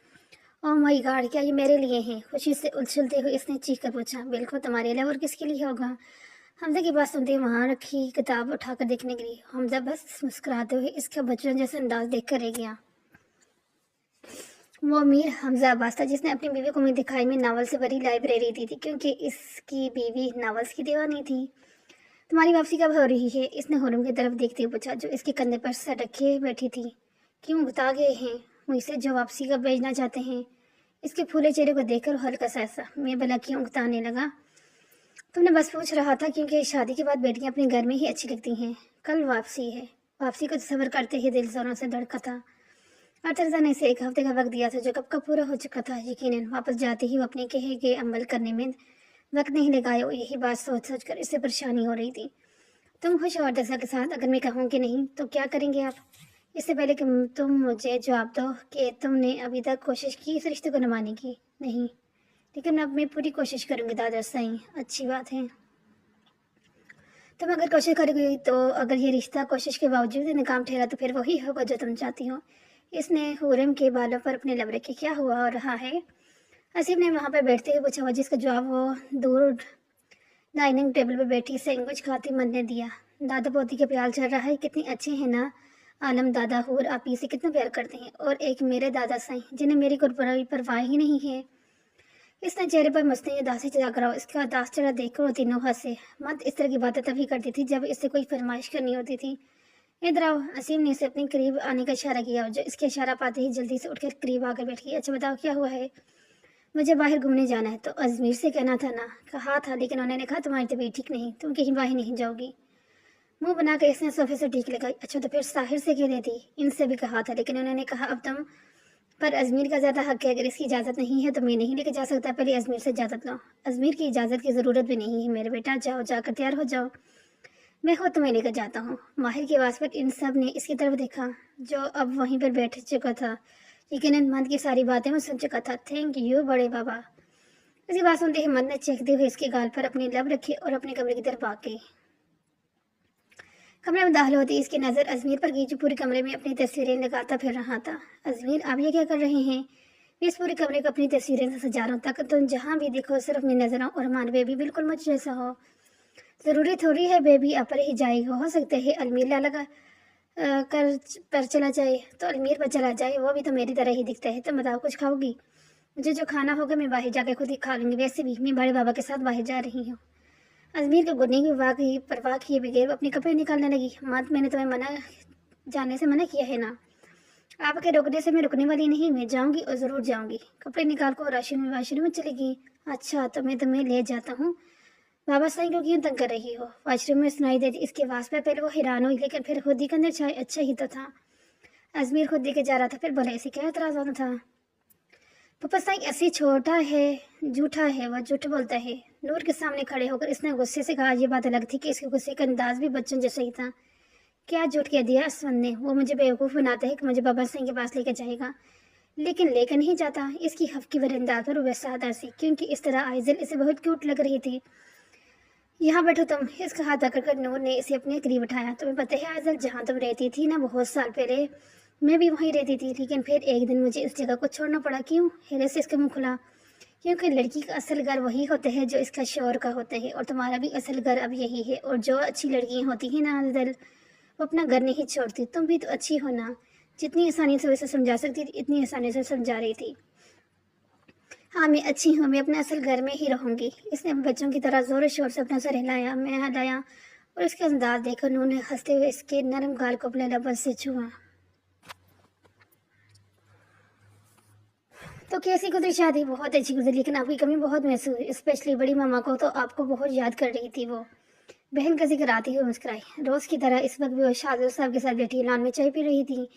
ओह माय गॉड, क्या ये मेरे लिए हैं? खुशी से उछलते हुए इसने चीख कर पूछा। बिल्कुल तुम्हारे लिए, और किसके लिए होगा? हमजा की बात सुनते वहां रखी किताब उठाकर देखने गई। हमजा बस मुस्कुराते हुए इसका बचपन जैसा अंदाज देख कर रह गया। वो अमीर हमजा अब्बास था जिसने अपनी बीवी को उम्मीद दिखाई में नावल से भरी लाइब्रेरी दी थी, क्योंकि इसकी बीवी नावल्स की दीवानी थी। तुम्हारी वापसी कब हो रही है? इसने हुरम की तरफ देखते हुए पूछा, जो इसके कंधे पर सर रखे बैठी थी। क्यों बता गए हैं मुझसे जो वापसी कब भेजना चाहते हैं? इसके फूले चेहरे को देखकर हल्का सा ऐसा मैं भला क्यों उगताने लगा। तुमने बस पूछ रहा था, क्योंकि शादी के बाद बेटियां अपने घर में ही अच्छी लगती हैं। कल वापसी है। वापसी को सब्र करते ही दिल जोरों से धड़का था। अर्चना ने इसे एक हफ्ते का वक्त दिया था, जो कब का पूरा हो चुका था। यकीनन वापस जाते ही वो अपने कहे गए अमल करने में वक्त नहीं लगाया। यही बात सोच सोच कर इससे परेशानी हो रही थी। तुम खुश हो अर्चना के साथ? अगर मैं कहूँ कि नहीं तो क्या करेंगे आप? इससे पहले कि तुम मुझे जवाब दो कि तुमने अभी तक कोशिश की इस रिश्ते को निभाने की? नहीं, लेकिन अब मैं पूरी कोशिश करूंगी दादा साईं। अच्छी बात है। तुम अगर कोशिश करोगी तो अगर ये रिश्ता कोशिश के बावजूद नाकाम ठहरा तो फिर वही होगा जो तुम चाहती हो। इसने हुरम के बालों पर अपने लब रखे। क्या हुआ हो रहा है? आसिफ ने वहाँ पर बैठते हुए पूछा, जिसका जवाब वो दूर डाइनिंग टेबल पर बैठी सैंडविच खाती मन ने दिया। दादा पोती का प्यार चल रहा है। कितने अच्छे हैं ना आलम दादा, हूर आप ही से कितना प्यार करते हैं। और एक मेरे दादा साईं जिन्हें मेरी कोई परवाह ही नहीं है। इसने चेहरे पर मस्ती उदासी जगा कर इसका उदास चेहरा देखकर वो तीनों हंसे। मत इस तरह की बातें तभी करती थी जब इससे कोई फरमाइश करनी होती थी। इधर आओ। असीम ने इसे अपने करीब आने का इशारा किया, जो इसके इशारा पाते ही जल्दी से उठकर करीब आकर बैठ गई। अच्छा बताओ क्या हुआ है? मुझे बाहर घूमने जाना है। तो अजमेर से कहना था ना? कहा था, लेकिन उन्होंने कहा तुम्हारी तबीयत ठीक नहीं, तुम कहीं बाहर नहीं जाओगी। मुंह बनाकर इसने सोफे से ठीक लगाई। अच्छा तो फिर साहिर से कह देती। इनसे भी कहा था, लेकिन उन्होंने कहा अब तुम पर अजमेर का ज़्यादा हक है। अगर इसकी इजाज़त नहीं है तो मैं नहीं लेके जा सकता। पहले अजमेर से इजाज़त लो। अजमेर की इजाज़त की ज़रूरत भी नहीं है मेरे बेटा। जाओ, जाकर तैयार हो जाओ, मैं खुद तुम्हें लेकर जाता हूँ। माहिर की आवाज़ पर इन सब ने इसकी तरफ देखा, जो अब वहीं पर बैठ चुका था। यकीनन हिम्मत की सारी बातें मैं सुन चुका था। थैंक यू बड़े बाबा। इसकी बात सुनते हिम्मत ने चीखते हुए इसके गाल पर अपनी लब रखी और अपने कमरे की तरफ भाग गई। कमरे में दाखिल होती इसकी नज़र अजमीर पर गई, जो पूरे कमरे में अपनी तस्वीरें लगाता फिर रहा था। अजमीर, आप ये क्या कर रहे हैं? मैं इस पूरे कमरे को अपनी तस्वीरें से सजा रहा हूँ ताकि तुम जहाँ भी देखो सिर्फ मेरी नजर आओ और हमारे बेबी बिल्कुल मुझ जैसा हो। ज़रूरी थोड़ी है बेबी आप पर ही जाएगा, हो सकता है अलमीर ला लगा कर पर चला जाए तो अलमीर पर चला जाए, वो भी तो मेरी तरह ही दिखता है। तुम बताओ कुछ खाओगी? मुझे जो खाना होगा मैं बाहर जाके खुद ही खा लूँगी, वैसे भी मैं बड़े बाबा के साथ बाहर जा रही हूँ। अजमीर को गुडने की परवाह किए बगैर अपने कपड़े निकालने लगी। मात, मैंने तुम्हें जाने से मना किया है ना? आपके रोकने से मैं रुकने वाली नहीं, मैं जाऊंगी और ज़रूर जाऊंगी। कपड़े निकाल कर वाशरूम में चली गई। अच्छा तो मैं तुम्हें ले जाता हूँ। बाबा साईं को क्यों तंग कर रही हो? वाशरूम में सुनाई देती इसकी आवाज़ पर पहले वो हैरान हुई, लेकिन फिर खुद ही के अंदर अच्छा ही तो था। अजमीर खुद देखे जा रहा था, फिर बोला ऐसे क्या एतराज़ होना था? पापा साईं ऐसे छोटा है, झूठा है, वह झूठ बोलता है। नूर के सामने खड़े होकर इसने गुस्से से कहा। यह बात अलग थी कि इसके गुस्से का अंदाज भी बच्चों जैसा ही था। क्या झूठ कह दिया असवन ने? वो मुझे बेवकूफ़ बनाता है कि मुझे बाबा सिंह के पास लेकर जाएगा, लेकिन लेकर नहीं जाता। इसकी हफ्की भरे अंदाज पर वैसा अदा सी, क्योंकि इस तरह आइजल इसे बहुत क्यूट लग रही थी। यहाँ बैठो तुम। इसका हाथ पकड़कर नूर ने इसे अपने करीब उठाया। तुम्हें पता है आइजल, जहाँ तुम रहती थी ना बहुत साल पहले, मैं भी वहीं रहती थी, लेकिन फिर एक दिन मुझे इस जगह को छोड़ना पड़ा। क्यों? हैरत से इसका मुँह खुला। क्योंकि लड़की का असल घर वही होता है जो इसका शौहर का होता है, और तुम्हारा भी असल घर अब यही है। और जो अच्छी लड़कियाँ होती हैं ना आइजल, वो अपना घर नहीं छोड़ती। तुम भी तो अच्छी हो ना, जितनी आसानी से उसे समझा सकती थी इतनी आसानी से समझा रही थी। हाँ मैं अच्छी हूँ, मैं अपने असल घर में ही रहूँगी। इसने बच्चों की तरह ज़ोर शोर से अपना सर हिलाया, मैं हिलाया, और इसके अंदाज देखकर उन्होंने हंसते हुए इसके नरम गाल को अपने लबों से छुआ। तो कैसी गुजरी शादी? बहुत अच्छी गुजरी, लेकिन आपकी कमी बहुत महसूस हुई, स्पेशली बड़ी मामा को तो आपको बहुत याद कर रही थी वो। बहन का जिक्र आती हुई मुस्कुराई। रोज़ की तरह इस वक्त भी वो शादी साहब के साथ बैठी लॉन में चाय पी रही थी।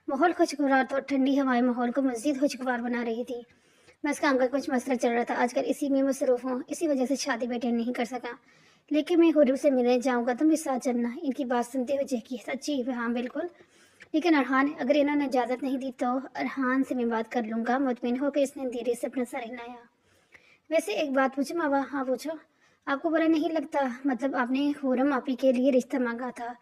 माहौल खुशगवार तो ठंडी हवाएं माहौल को मज़ीद खुशगवार बना रही थी। बस काम का कुछ मसला चल रहा था, आजकल इसी में मसरूफ़ हूँ, इसी वजह से शादी में अटेंड नहीं कर सका। लेकिन मैं हुरूर से मिलने जाऊँगा, तुम भी साथ चलना। इनकी बात सुनते हुए जहकी, सच्ची? हाँ बिल्कुल, लेकिन अरहान, अगर इन्होंने इजाज़त नहीं दी तो अरहान से मैं बात कर लूँगा। मुतमिन होकर इसने धीरे से अपना सर हिलाया। वैसे एक बात पूछूं मावा? हाँ पूछो। आपको बुरा नहीं लगता, मतलब आपने हुरम आपी के लिए रिश्ता मांगा था,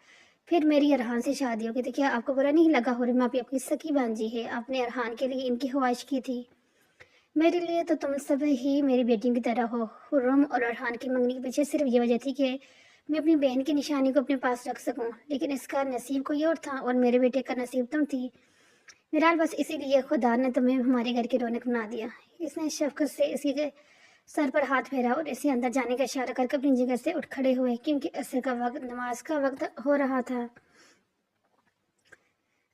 फिर मेरी अरहान से शादी हो गई, तो क्या आपको बुरा नहीं लगा? हुरम आपी आपकी सकी भांजी है, आपने अरहान के लिए इनकी ख्वाहिश की थी। मेरे लिए तो तुम सब ही मेरी बेटियों की तरह हो। हुर्रम और अरहान की मंगनी के पीछे सिर्फ ये वजह थी कि मैं अपनी बहन की निशानी को अपने पास रख सकूं, लेकिन इसका नसीब कोई और था और मेरे बेटे का नसीब तुम थी। बहरहाल बस इसीलिए खुदा ने तुम्हें हमारे घर की रौनक बना दिया। इसने शफकत से इसी के सर पर हाथ फेरा और इसे अंदर जाने का इशारा करके अपनी जगह से उठ खड़े हुए, क्योंकि असर का वक्त, नमाज का वक्त हो रहा था।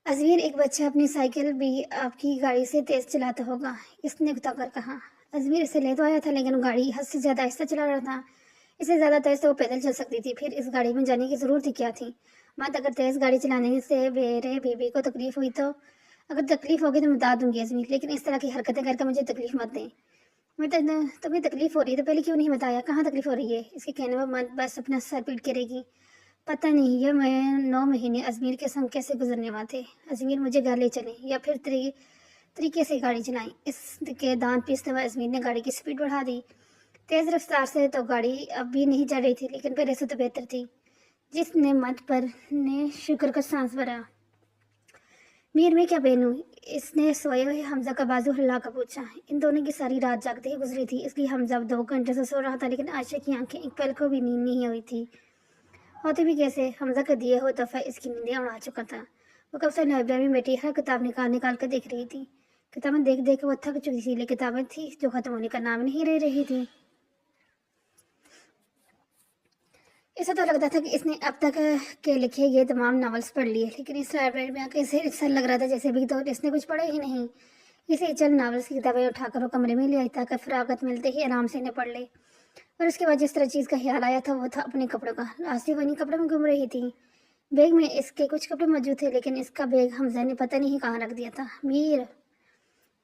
अजमीर, एक बच्चा अपनी साइकिल भी आपकी गाड़ी से तेज चलाता होगा, इसने उताकर कहा। अजमीर इसे ले तो आया था, लेकिन गाड़ी हद से ज्यादा आहिस्ता चला रहा था। इससे ज्यादा तेज तो वो पैदल चल सकती थी, फिर इस गाड़ी में जाने की जरूरत ही क्या थी? मत, अगर तेज गाड़ी चलाने से मेरे बेबी को तकलीफ हुई तो? अगर तकलीफ होगी तो मैं बता दूंगी अजमीर, लेकिन इस तरह की हरकतें करके मुझे तकलीफ मत दें। मैं तो, तुम्हें तकलीफ हो रही है तो पहले क्यों नहीं बताया? कहाँ तकलीफ हो रही है? इसके कहने पर मत बस अपना सर पीट करेगी। पता नहीं ये मैं 9 महीने अजमेर के संग कैसे गुजरने वाले थे। अजमेर मुझे घर ले चले या फिर तरीके से गाड़ी चलाई। इसके दांत पीसते हुए अजमेर ने गाड़ी की स्पीड बढ़ा दी। तेज रफ्तार से तो गाड़ी अब भी नहीं चल रही थी, लेकिन पहले से तो बेहतर थी। जिसने मत पर ने शुक्र का सांस भरा। मीर, मैं क्या पहनूं? इसने सोए हुए हमजा का बाजू हिला कर पूछा। इन दोनों की सारी रात जागते ही गुजरी थी, इसलिए हमजा 2 घंटे से सो रहा था, लेकिन आयशा की आंखें एक पल को भी नींद नहीं हुई थी। होते भी कैसे? हमजा का दिए हुए दफ़ा इसकी नींदें उड़ा चुका था। वो कब से लाइब्रेरी में बैठी हर किताब निकाल निकाल कर देख रही थी। किताबें देख देख कर वो थक चुकी थी, लेकिन किताबें थी जो खत्म होने का नाम नहीं ले रही थी। ऐसा तो लगता था कि इसने अब तक के लिखे ये तमाम नावल्स पढ़ लिए, लेकिन इस लाइब्रेरी में आकर इसे ऐसा लग रहा था जैसे अभी तो इसने कुछ पढ़ा ही नहीं। इसे चल नावल्स की किताबें उठाकर वो कमरे में ले आई ताकि फरागत मिलते ही आराम से इन्हें पढ़ ले। और उसके बाद जिस तरह चीज़ का ख्याल आया था वो था अपने कपड़ों का। रास्ते वही कपड़े में घूम रही थी। बैग में इसके कुछ कपड़े मौजूद थे, लेकिन इसका बैग हमजा ने पता नहीं कहाँ रख दिया था। मीर,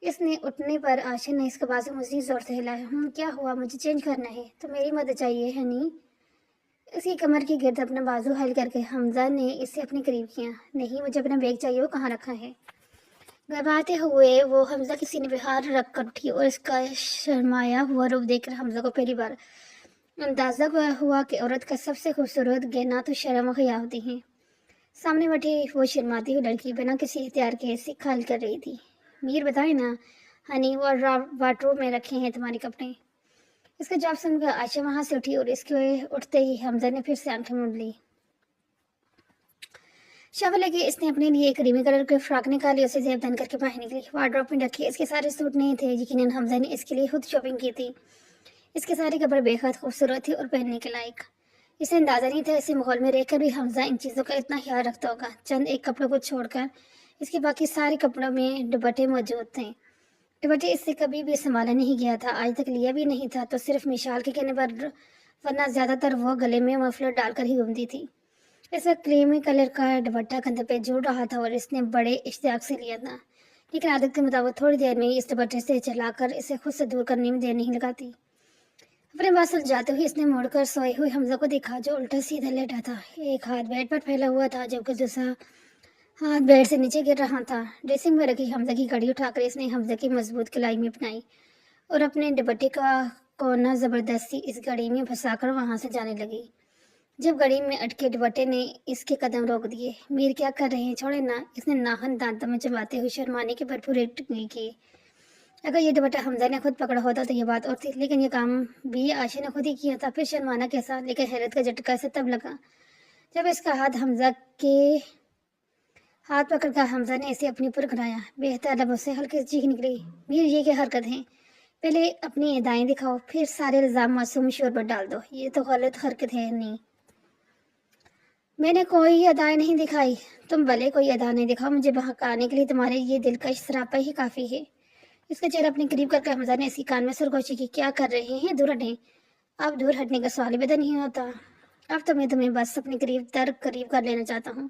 इसने उठने पर आशा ने इसके बाजू मजीद जोर से हिलाया। क्या हुआ? मुझे चेंज करना है तो मेरी मदद चाहिए है नी? इसकी कमर के गिर्द अपना बाजू हल करके हमजा ने इसे अपने करीब किया। नहीं, मुझे अपना बैग चाहिए, वो कहाँ रखा है? घबराते हुए वो हमजा के सीने पे हाथ रख कर उठी और इसका शर्माया हुआ रूप देखकर हमजा को पहली बार अंदाजा हुआ कि औरत का सबसे खूबसूरत गहना तो शर्म और हया होती है। सामने बैठी वो शर्माती हुई लड़की बिना किसी एहतियार के सिखाल कर रही थी। मीर बताए ना हनी, वो वार्डरोब में रखे हैं तुम्हारे कपड़े। इसका जवाब सुनकर आयशा वहां से उठी और इसके उठते ही हमजा ने फिर से आंखें मूंद ली। शावर लगी इसने अपने लिए एक क्रीमी कलर के फ्रॉक निकाली, उसे जेब बंद करके बाहर निकली। वार्डरोब में रखे इसके सारे सूट नहीं थे, यकीनन हमजा ने इसके लिए खुद शॉपिंग की थी। इसके सारे कपड़े बेहद खूबसूरत थे और पहनने के लायक। इसे अंदाजा नहीं था इसी माहौल में रहकर भी हमजा इन चीज़ों का इतना ख्याल रखता होगा। चंद एक कपड़ों को छोड़कर इसके बाकी सारे कपड़ों में दुपट्टे मौजूद थे। दुपट्टे इससे कभी भी संभाला नहीं गया था, आज तक लिया भी नहीं था, तो सिर्फ मिशाल के कहने पर, वरना ज्यादातर वो गले में मफलर डालकर ही घूमती थी। इस वक्त क्रीमी कलर का दुपट्टा कंधे पे जुड़ रहा था और इसने बड़े इश्तियाक से लिया था, लेकिन आदत के मुताबिक थोड़ी देर में इस दुपट्टे से चलाकर इसे खुद से दूर करने में देर नहीं लगाती। अपने पास जाते हुए इसने मुड़कर सोए हुए हमजा को देखा, जो उल्टा सीधा लेटा था। एक हाथ बेड पर फैला हुआ था जबकि दूसरा हाथ बेड से नीचे गिर रहा था। ड्रेसिंग में रखी हमजा की घड़ी उठाकर इसने हमजा की मजबूत कलाई में अपनाई और अपने दुपट्टे का कोना जबरदस्ती इस घड़ी में फंसाकर वहां से जाने लगी। जब घड़ी में अटके दुपट्टे ने इसके कदम रोक दिए। मीर क्या कर रहे हैं, छोड़े ना, इसने नाखन दांतों में चबाते हुए शर्माने की भरपूर टिप्पणी की। अगर ये दुपट्टा हमजा ने खुद पकड़ा होता तो ये बात और थी, लेकिन ये काम भी आयशा ने खुद ही किया था। फिर शर्माना कैसा, लेकिन हैरत का झटका इसे तब लगा जब इसका हाथ हमजा के हाथ पकड़कर हमजा ने इसे अपनी पर कराया। बेहतर लबों से हल्की चीख निकली, मीर ये क्या हरकत है, पहले अपनी अदाएं दिखाओ फिर सारे इल्जाम मासूम शोर पर डाल दो, ये तो गलत हरकत है। नहीं, मैंने कोई अदाएं नहीं दिखाई। तुम भले कोई अदा नहीं दिखाओ, मुझे बहकाने के लिए तुम्हारे ये दिलकश सरापा ही काफी है। इसका चेहरा अपने करीब करके हमजा ने इसी कान में सरगोशी की, क्या कर रहे हैं, दूर हटें। अब दूर हटने का सवाल भी नहीं होता। अब तो मैं तुम्हें बस अपने करीब कर लेना चाहता हूँ,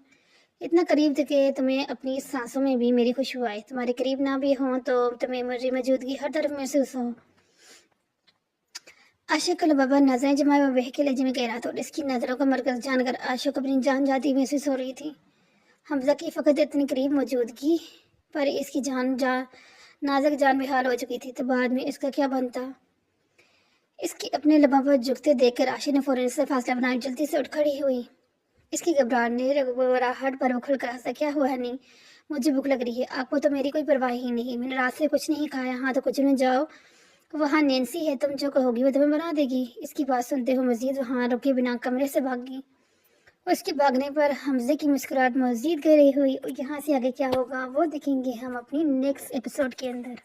इतना करीब थे कि तुम्हें अपनी सांसों में भी मेरी खुशबू आए। तुम्हारे करीब ना भी हो तो तुम्हें मेरी मौजूदगी हर तरफ महसूस हो। आशिक बाबा नजरें जमाए हुए बहके लहजे में कह रहा था और इसकी नजरों का मरकज जानकर आशिक अपनी जान जाती महसूस हो रही थी। हमजा की फकत इतनी करीब मौजूदगी पर इसकी नाजुक जान भी हाल हो चुकी थी, तो बाद में इसका क्या बनता। इसकी अपने लबों पर झुकते देखकर आशी ने फौरन से फासला बनाया, जल्दी से उठ खड़ी हुई। इसकी घबराहट पर उखड़ कर हंसा, क्या हुआ नहीं, मुझे भूख लग रही है, आपको तो मेरी कोई परवाह ही नहीं, मैंने रात से कुछ नहीं खाया। हाँ तो कुछ न जाओ, वहाँ नैन्सी है, तुम जो कहोगी वो तुम्हें बना देगी। इसकी बात सुनते हुए मजीद वहाँ रुके बिना कमरे से भागी। उसके भागने पर हमजे की मुस्कुराहट मजीद गहरी हुई और यहाँ से आगे क्या होगा वो देखेंगे हम अपनी नेक्स्ट एपिसोड के अंदर।